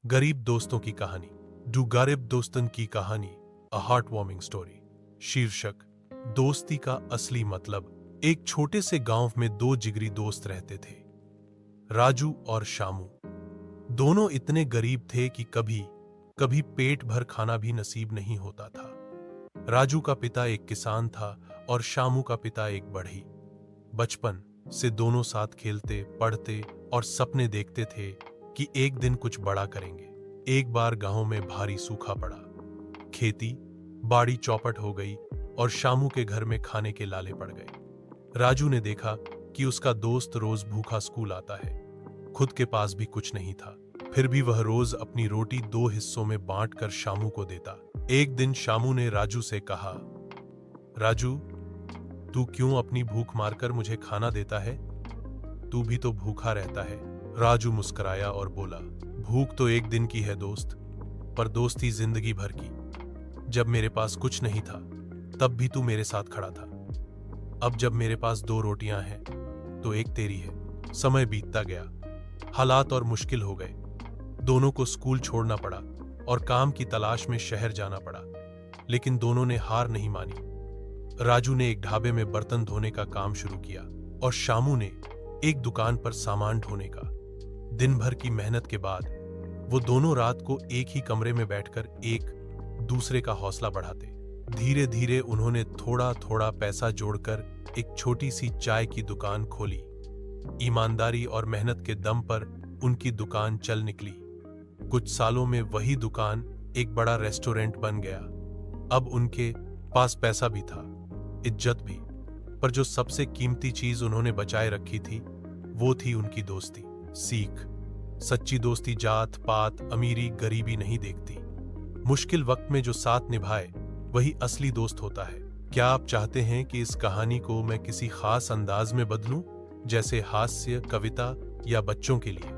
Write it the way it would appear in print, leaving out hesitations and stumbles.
गरीब दोस्तों की कहानी। डू गरीब दोस्तन की कहानी, अ हार्ट वार्मिंग स्टोरी। शीर्षक, दोस्ती का असली मतलब। एक छोटे से गांव में दो जिगरी दोस्त रहते थे, राजू और शामू। दोनों इतने गरीब थे कि कभी कभी पेट भर खाना भी नसीब नहीं होता था। राजू का पिता एक किसान था और शामू का पिता एक बढ़ई। बचपन से दोनों साथ खेलते, पढ़ते और सपने देखते थे कि एक दिन कुछ बड़ा करेंगे। एक बार गांव में भारी सूखा पड़ा, खेती बाड़ी चौपट हो गई और शामू के घर में खाने के लाले पड़ गए। राजू ने देखा कि उसका दोस्त रोज भूखा स्कूल आता है, खुद के पास भी कुछ नहीं था, फिर भी वह रोज अपनी रोटी दो हिस्सों में बांटकर शामू को देता। एक दिन शामू ने राजू से कहा, राजू, तू क्यों अपनी भूख मारकर मुझे खाना देता है? तू भी तो भूखा रहता है। राजू मुस्कुराया और बोला, भूख तो एक दिन की है दोस्त, पर दोस्ती जिंदगी भर की। जब मेरे पास कुछ नहीं था तब भी तू मेरे साथ खड़ा था। अब जब मेरे पास दो रोटियां हैं तो एक तेरी है। समय बीतता गया, हालात और मुश्किल हो गए। दोनों को स्कूल छोड़ना पड़ा और काम की तलाश में शहर जाना पड़ा, लेकिन दोनों ने हार नहीं मानी। राजू ने एक ढाबे में बर्तन धोने का काम शुरू किया और शामू ने एक दुकान पर सामान ढोने का। दिन भर की मेहनत के बाद वो दोनों रात को एक ही कमरे में बैठकर एक दूसरे का हौसला बढ़ाते। धीरे धीरे उन्होंने थोड़ा थोड़ा पैसा जोड़कर एक छोटी सी चाय की दुकान खोली। ईमानदारी और मेहनत के दम पर उनकी दुकान चल निकली। कुछ सालों में वही दुकान एक बड़ा रेस्टोरेंट बन गया। अब उनके पास पैसा भी था, इज्जत भी, पर जो सबसे कीमती चीज उन्होंने बचाए रखी थी वो थी उनकी दोस्ती। सीख, सच्ची दोस्ती जात पात, अमीरी गरीबी नहीं देखती। मुश्किल वक्त में जो साथ निभाए वही असली दोस्त होता है। क्या आप चाहते हैं कि इस कहानी को मैं किसी खास अंदाज में बदलूं, जैसे हास्य, कविता या बच्चों के लिए?